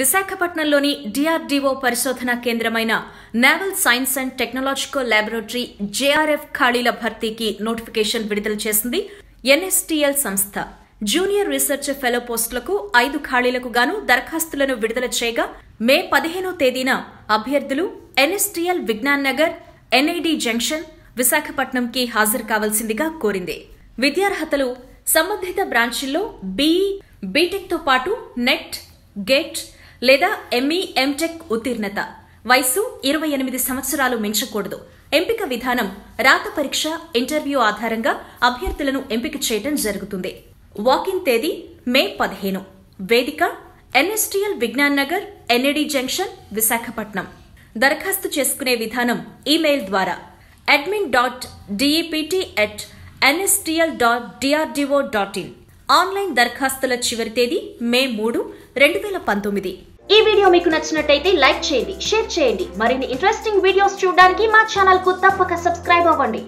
విశాఖపట్నంలోని డిఆర్డీఓ పరిశోధనా కేంద్రమైన naval science and technological laboratory JRF ఖాళీల భర్తీకి నోటిఫికేషన్ విడుదల చేసింది ఎన్ఎస్టీఎల్ సంస్థ. జూనియర్ రీసెర్చ్ ఫెలో పోస్టులకు 5 ఖాళీలకు గాను దరఖాస్తులను విడుదల చేయగా మే 15వ తేదీన అభ్యర్థులు NSTL Vigyan Nagar, NID junction, విశాఖపట్నంకి హాజరు కావాల్సిందిగా కోరింది. విద్యార్హతలు సంబంధిత బ్రాంచీల్లో బీఈ, బీటెక్ తో పాటు నెట్, గేట్ లేదా ఎంఈ, ఎంటెక్ ఉత్తీర్ణత. వయసు 28 సంవత్సరాలు మించకూడదు. ఎంపిక విధానం రాత పరీక్ష, ఇంటర్వ్యూ ఆధారంగా అభ్యర్థులను ఎంపిక చేయడం జరుగుతుంది. వాకిన్ తేదీ మే 15. వేదిక NSTL Vigyan Nagar, NID junction, Visakhapatnam. దరఖాస్తు చేసుకునే విధానం ఈమెయిల్ ద్వారా admin.dept@nstl.drdo.in. ఆన్లైన్ దరఖాస్తుల చివరి తేదీ మే 3, 2019. ఈ వీడియో మీకు నచ్చినట్టయితే లైక్ చేయండి, షేర్ చేయండి. మరిన్ని ఇంట్రెస్టింగ్ వీడియోస్ చూడడానికి మా ఛానల్ కు తప్పక సబ్స్క్రైబ్ అవ్వండి.